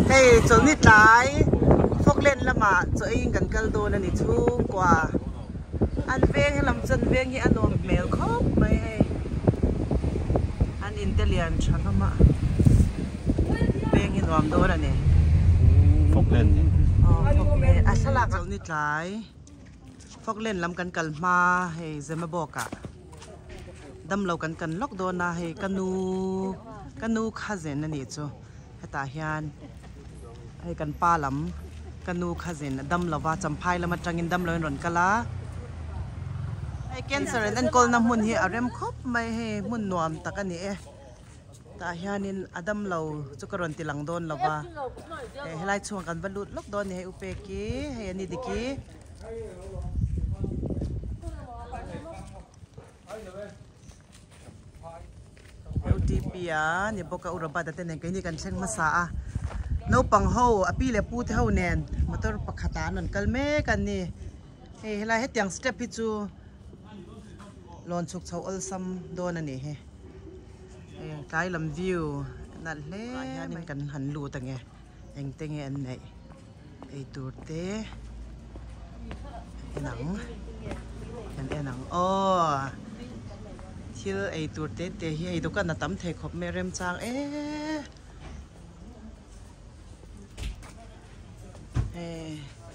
hey chỗ nít lái phốc lên là mà chỗ anh cần cal đồ là nít thu quả ăn veng hay làm chân veng thì ăn đồ mèo khóc mày hay ăn intelligent chắc không ạ veng thì làm đồ là nè phốc lên à sao là chỗ nít lái phốc lên làm cần cal ma hay giờ mà bỏ cả đâm lâu cần lóc đồ na hay canu khazen là nè cho ta hiền hay cần pa lắm canu khazen đâm lâu và chấm phai là mặt trăng in đâm lâu rồi cả hay cancer anh call nam mun hi arem khop mai he mun nuam takani e ta hianin adam lâu chu karon tilang don lova he helai chuang kan balut lok don he upe ki he ani diki OTP a ni boka uraba da ten kai ni kan cheng masa a no pang ho api le pu the ho nen motor pakhata non kalme kan ni he helai he tiang step hi chu lon chuk chau al sam don ani he kai lam view nal le hanin kan han lu ta nge eng te nge an nei ei tur te enang o thil ei tur te te hi ei dokan na tam the khop me rem chang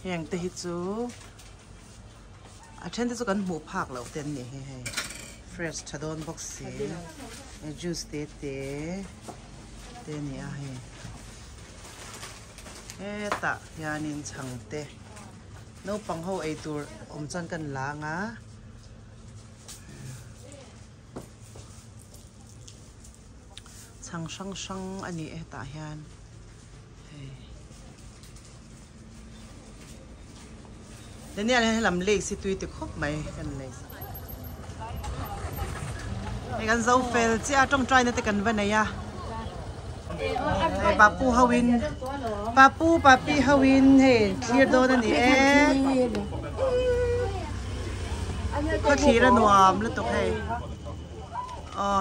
heng te hi chu a then te chu kan mu phak lo ten ni he fresh chadon box se juice te ni a he ta yanin chang te no pang ho ei tur om chan kan la nga chang sang ani ta hian nên là làm lệ si tùy từ khóc mày cần này cái cần dâu phèn chứ trong trai nó thì cần vấn này à papu hawin hey clear đồ này có khi là nuam lúc tục hay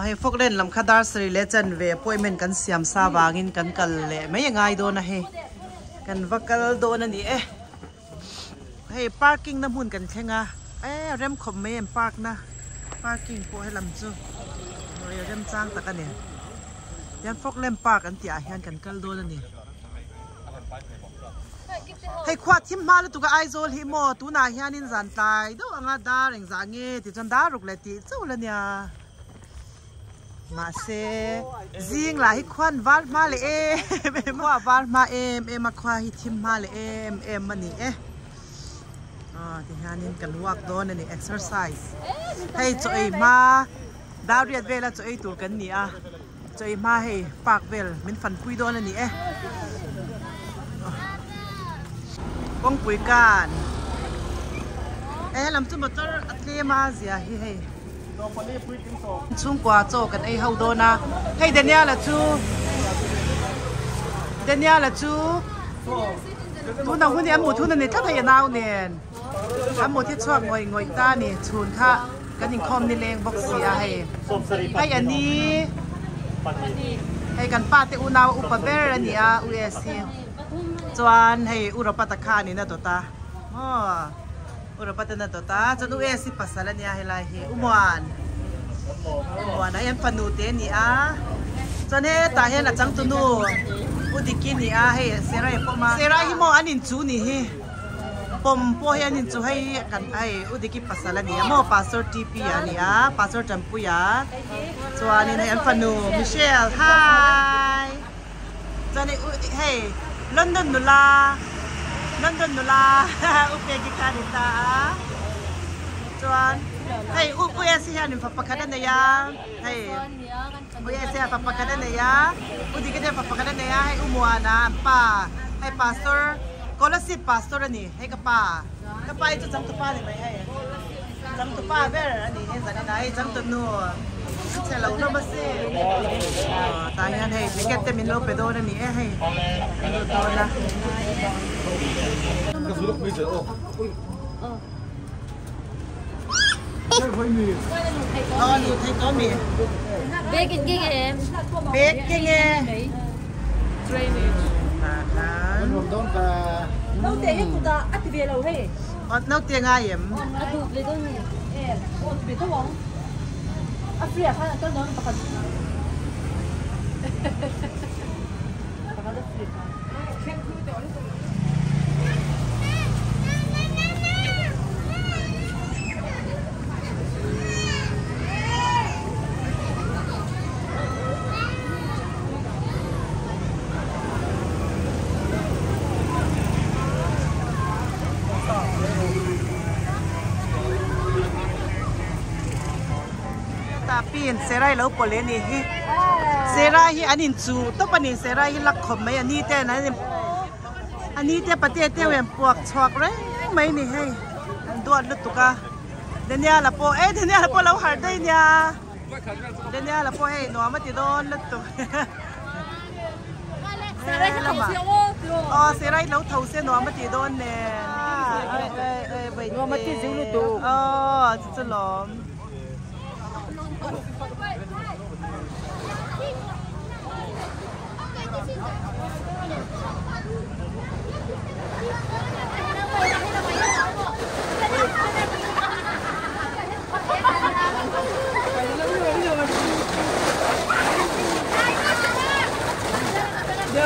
hay phok lên làm khadar sri lệ chân về appointment cần siam sa vangin cần cần lệ mấy ngày đồ này hay cần vakal đồ này hey parking na mun kan khenga rem khom me park na parking po hay lam chu rem chang ta ka ne yan phok lem park an tia hian kan kal do na ni hey khwa thim ma lu tu ka aizol hi mo tu na hian in zan tai do anga da reng za nge ti chan da ruk le ti chu la nya ma se zing la hi khwan wal ma le e mo wal ma em ma khwa hi thim ma le em mani thì hanin kan walk don ani exercise hey choi ma dawriat vela choi tur kan ni a choi ma hey park vel min fan pui don ani kong pui kan lam chu motor atle ma zia hi hey chung kwa cho kan ai hau dona hey Daniela chu tu na hun em mu thu na ni tha thai naw nen am một thiết chuột ngồi ta nè chùn kha cái những com đi lên box xìa hay anh đi hay cần pa te unau upaber anh à US chuan hay Urapataka ni na to ta Urapata na to ta chuan US pasala ni hay lai hi umuan ai em panu te ni a chuan he ta he la chang tu nu udiki ni a hay serai hi mo anin chu ni hi pom po hianin chu hay kan ai udiki pasala ni mo pastor TP ani a pastor tampu ya chuanin hay an fanu Michelle hi chani hey London nula upe gi kanita chuan hey US hianin papakada na ya hey US ya papakada na ya udiki de papakada na ya hay umuana pa hay pastor Scholarship pastor ani hay kapa ito jang tupa ni mai hay jang tupa ver ani hay zani na hay jang tunu chelo no basi tayan hay ticket te min lo pedo ni hay do la ni thấy có mì baking em đón và nấu tiền hết tụi ta ăn về lâu hết nấu tiếng ai em ăn tụi về đón hết về tụi ông ăn free à phải tụi nó bắt Tapi serai lau pole ni hi serai hi anin chu to panin serai hi lak khom mai ani te na ani te pate te wem puak chhuak re mai ni hei duat lu tuka denia la po denia la po lau har dai nia denia la po hei no ma ti don lu tu serai thau se o serai lau thau se no ma ti don ne no ma ti ziu lu tu chu lom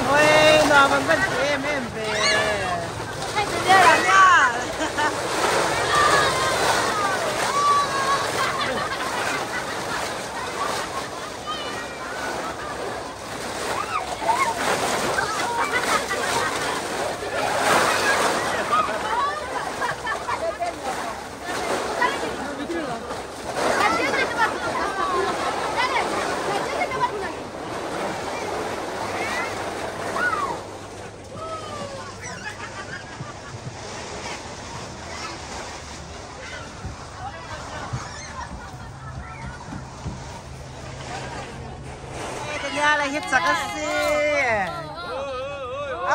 Ôi, nó vẫn vẫn em về. Hay từ đây là nha. Là hết sạch xí,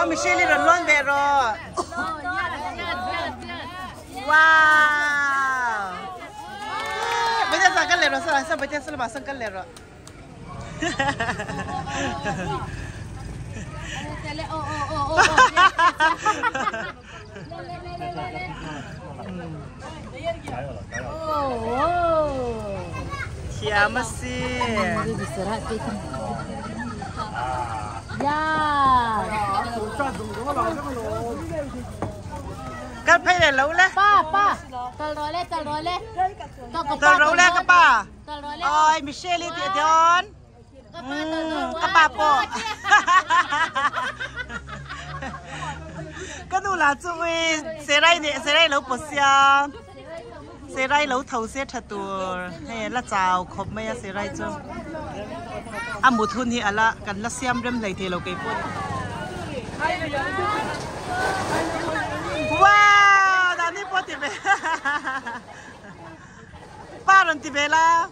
Michelle rồi luôn về rồi, wow, bây giờ sang cái lề rồi sao bây giờ sao mà sang cái lề rồi, Kia masih. Cái phải là lâu lắm. Pa, tao rồi lên. Tao rồi lên các bà. Ôi, Michelle thì đón. Các bà po. Cái đồ là chui, xe ray lâu bớt xa. Xe ray lâu thầu xe thật tour, hay là chào khop mấy xe ray chứ. Một thun thì là cần là xem rem lại thì lâu cái bút. Wow, đã đi bút thì về. Ba lần thì về là.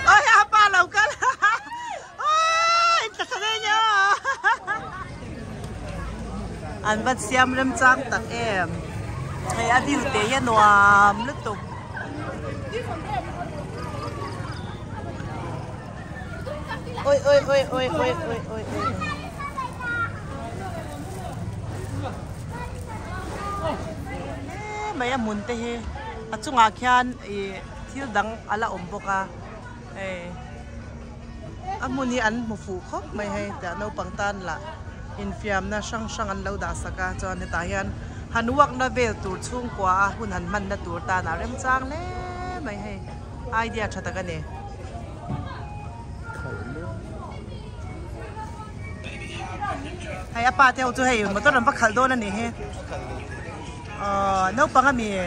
Ôi, apa lâu cái. Ôi, thật đấy nhá. Anh vẫn xem rem trang tặng em. Hay anh đi để yên noam lứt tục. Ôi. Mấy em muốn thế he, à chung à khian thiếu đắng ala omboka, anh muốn đi ăn một phụ khóc mấy hay để nấu bằng tan là in fiam na sang anh lâu đã saka cho nên tại hiện hắn uống na về tụt chung quá hun hắn man na tụt ta na rem trang le mấy hay idea chata cái này. Hay apa theo tôi hay mà tôi làm bắt khởi đô này he. Nấu bằng cái gì?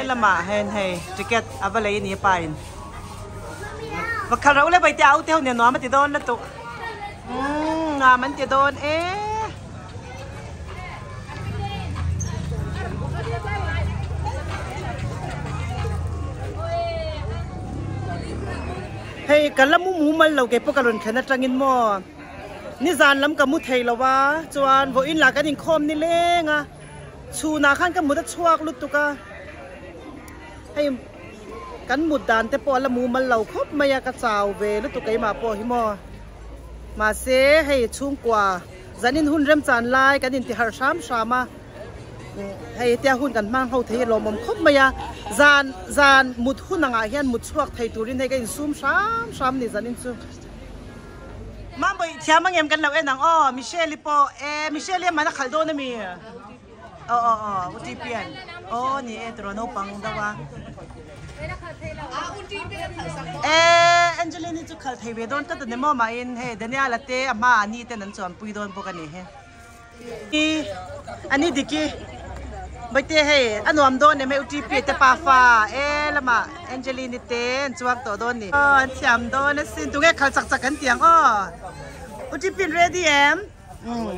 Làm mà hen hay ticket available này phải. Và khởi đô lấy bài tiêu theo này nó mà thì đôn là tụ. Mình thì đôn hey kalamu mal lo ke pokaron khana tangin mo ni zan lam kamu thei lawa chuan vo in la kan in khom ni lenga chuna khan ka muda chuak lutuka hey kan mudan te po la mu mal lo khop maya ka chaw ve lutuka ma po hi mo ma se hey chung kwa zanin hun rem chan lai kan in ti har sham shama hey tia hun kan mang ho thei lo mom khop maya zan mut hunanga hian mut chuak thei turin he ka in sum sham ni zanin chu mang boi thiam mang em kan lo enang Michelle po Michelle mana khaldo na mi uti pian ni etro no pang dawa Angelina chu khal thei ve don ta ne mo ma in he dania late ama ani te nan chon pui don pokani he ani diki baite he anuam don ne me uti pi te pa fa lama Angelina te chuak to don ni thiam don sin tu nge khal chak chak kan tiang uti pin ready em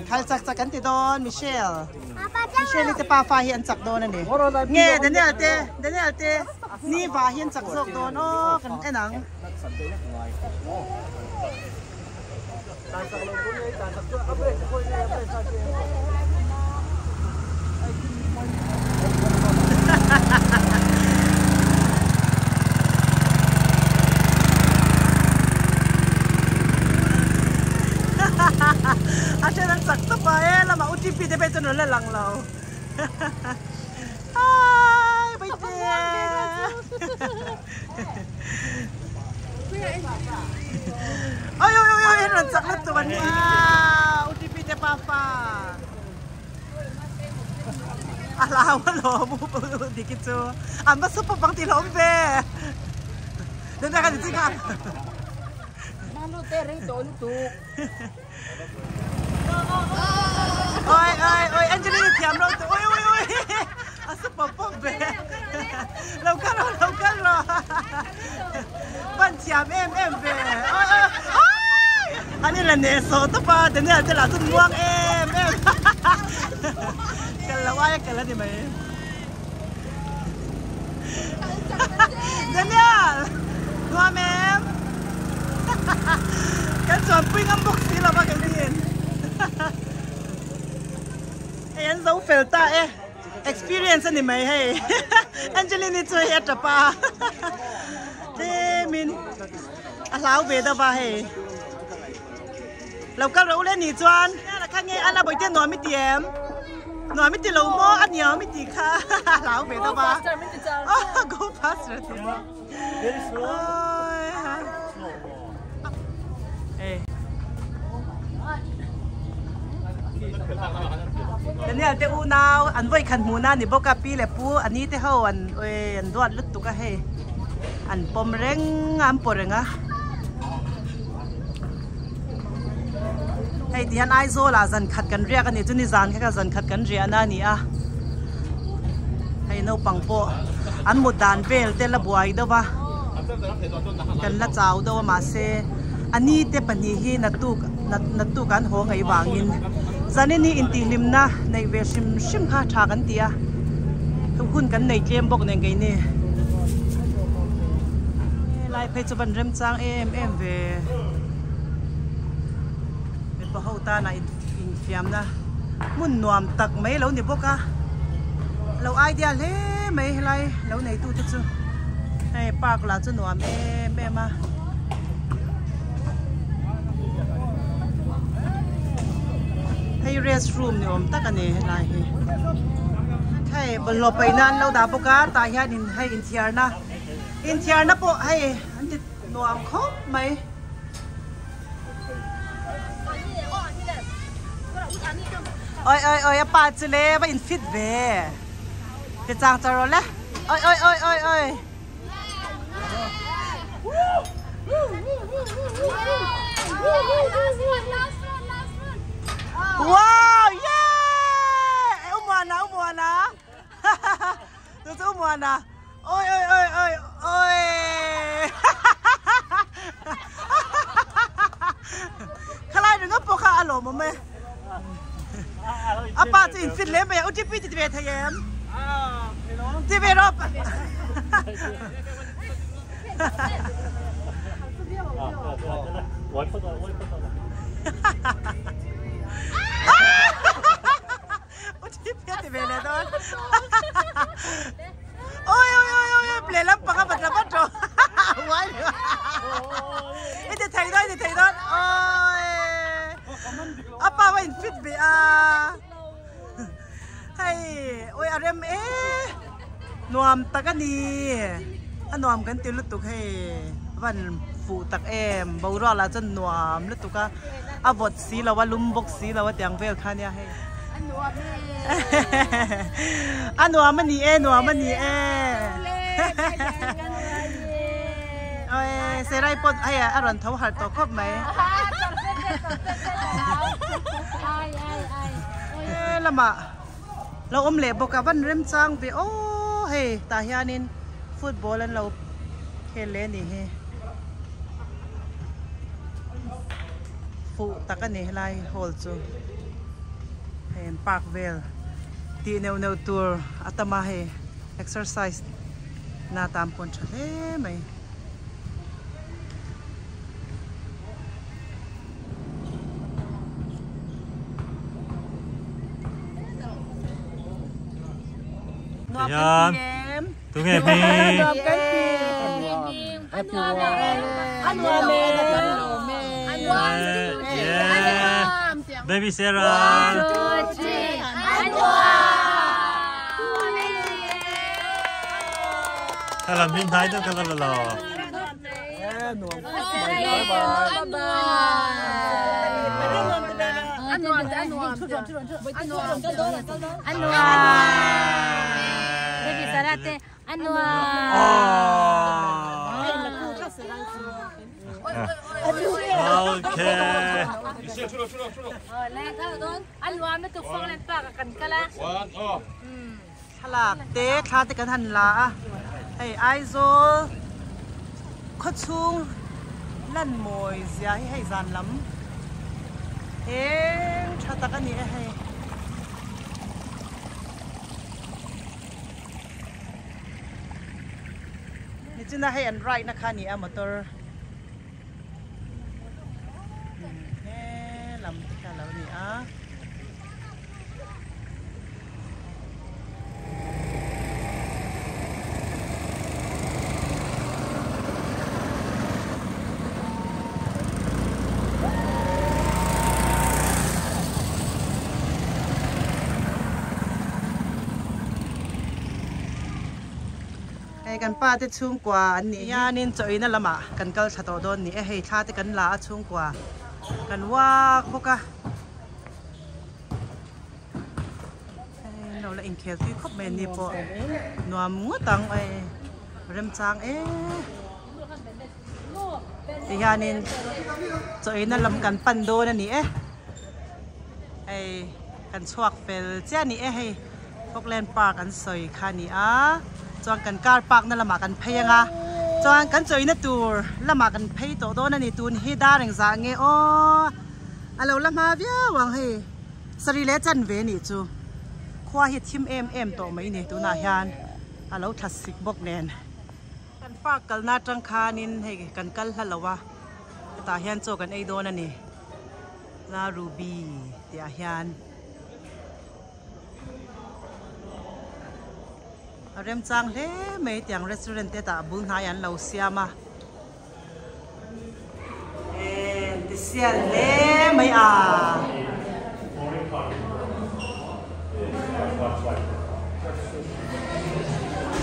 khal chak chak kan ti don Michelle te pa fa hian chak don ani nge daniel te ni va hian chak zok don kan enang Asyik sak tu pa lama UTP dia betul nol lang lau. Hai, baite. Oi, nak sak tu kan ni. UTP dia papa. Alah, lo mu dikit tu. Amba super bang ti lombe. Dan dah kan ditinggal. Malu tereng tu. Oi, Angelina thiam lo tu. Oi. Asa popom be. Lau kan lo. Ban thiam em be. Oi. Ani la ne so tu pa, dene te la tu muang em. Kalawai kala ni mai. Daniel. Nuam em. Kan chọn pui ngam box ni la ba kan din. Ayan zo felta experience ni mai hey. Angelina chu he ta pa. Te min alau be da ba hey. Lau ka ro le ni chuan la kha nge ala boi te no mi tiem. No mi ti lo mo an ya mi ti kha. Alau be da ba. Go faster. Very slow. Daniel te unaw an voi khan muna ni boka pi le pu ani te ho an duat lut tu ka he an pom reng am porenga hey dian ai zo la zan khat kan ria ka ni chuni zan ka zan khat kan ria na ni hey no pangpo an mudan vel te la buai do ba kan la chaw do ma se ani te pani hi na tu kan ho ngai wangin zanini inti limna nei ve sim kha tha kan tia hun kan nei tlem bok nei ngai ni lai phei chuban rem chang em ve met pa hota na in fiam na mun nuam tak mai lo ni boka lo idea le mai lai lo nei tu te chu ai pak la chu nuam em ma hay restroom ni om tak ane lai he hay balo pai nan lo da boka ta hian in hay in thiar na po hay an ti nuam khop mai oi apa chule ba in fit ve ke chang charo le oi wow yeah umwana tu umwana oi khalai nga po kha alo mo me apa tin fit le me UTP ti ve thayem develop Uti piati bele don. Ôi ôi ôi ôi ple lắm pa ka bắt to. Wai. Ite thai đó. Ôi. Apa wain fit be a. Hay, ôi arem e. Nuam takani. Nuam kan til lutuk hay. Van phụ tắc em bao ra là chân nuam lutuk ka. Avot si la wa lumbok si la wa tiang vel khania hay. Nuam mani e. Ôi, serai pot ay aron thau har to khop mai. Ai. Lama. Lo le boka ban rem chang ve o hey ta hianin football an lo khele ni he. Phụ takani lai hol chu. Hey Parkville. Ti neu tour atama he exercise na tam pon chale mai. Yan. Tụi nghe phim. Baby Sarah. Các làm phim Thái đó các là lò. Ok. Lạc tế khá tế cần hẳn là hay ai dô khót chung lần mồi giá hay dàn lắm thế cho ta cái này hayนี่จึงได้ให้อันไรนะคะนี่มอเตอร์ลำที่กันแล้วนี่กันป้าจะชุ่มกว่าอันนี้ยานินจอยนั่นละมากันก็ชะตอโดนนี่ให้ชาติกันลาชุ่มกว่ากันว่าเขาก็เราละอินเคสที่คบเมนี่พอหนัวมัวตังไอเริ่มจางยานินจอยนั่นลำกันปันโดนั่นนี่ไอกันชวกเฟลเจ้านี่ให้พวกเล่นปากันสวยค่ะนี่จวนกันการปากนั่นละมากันเพยงจวนกันจอยนั่นตัวละมากันเพยโตโตนั่นนี่ตัวนี่ดาริงจางเงอเราละมาเบี้ยวังให้สรีเลจันเวนี่จูขวาฮิตทิมเอ็มโตไม่นี่ตัวน่าฮานเราทัศสิกบกแนนกันปากกันนาจังคานินให้กันกัลฮัลละวะตาฮานโจกันไอโดนั่นนี่ลารูบีเดียฮานเริ่มจังเลยไม่ที่ยังร้านแต่ตาบุญหายันเราเสียมาดิเสียเลยไม่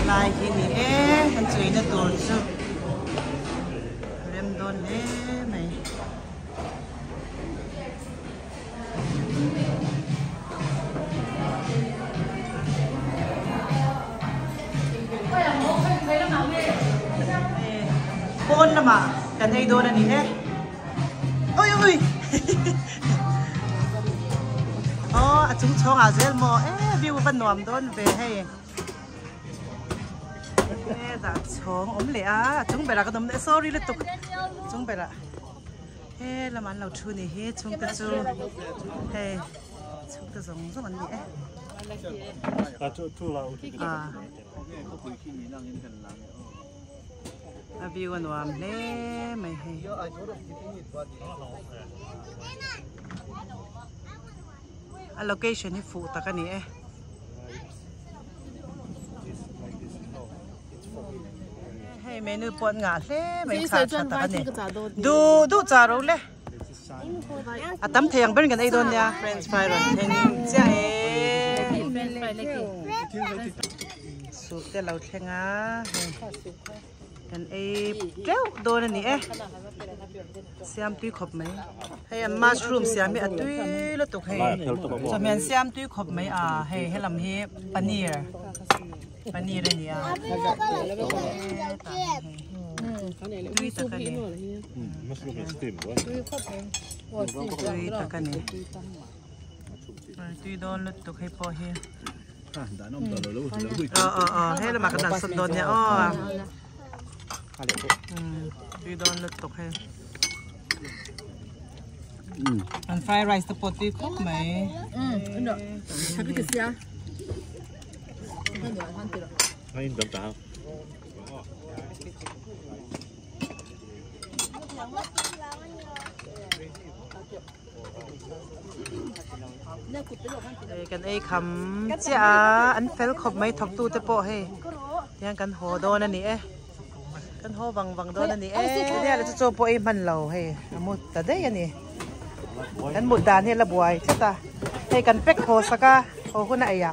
นายที่นี่มันช่วยในตัวจุเริ่มโดนเลยไม่โอนละมากันให้โดนอันนี้โอ้ยอ๋อจุงชงเซลโมวิวเป็นหนวมโดนไปให้แต่ชงอมเลยจุงไปละก็ต้องsorry เลยตุกจุงไปละละมันเราชูนี่จุงตะจูจุงตะสงอันนี้ทุเรา a view an wam le mai he I thought of keeping it, but a location hi fu ta ka ni e it's like this. No, it's forbidden. hey menu pon nga le mai Thế kha sẽ cha chân ta ka vai ni cái giá đô du cha ro le It's a sign. a tam theyang ben kan ai don ya french fry ron theng cha e su te lau thenga kan ai pleu don ani e siam tui khop mai hey mushroom siam mi atui lo tuk hey so men siam tui khop mai a hey helam hi paneer ani a tui ta ka ni tui ta ka ni tui don lo tuk hey po hi hey la ma ka dan sot don ya tui don lo tuk hey and fried rice ตัวตีครบไหมđược thật cái gì à Hay đậm đà.กันไอ้คำจ้าอันเฟลครบไหมทบตู้เตโปให้ยังกันโหโดนนั่นนี่กันโหวังโดนนั่นนี่เนี่ยเราจะโจโปไอ้มันเราให้มุดแต่ได้ยังนี่กันมุดดานเนี่ยละบวยใช่ตาให้กันเป็กโหสกาโหคุณไอ้ยะ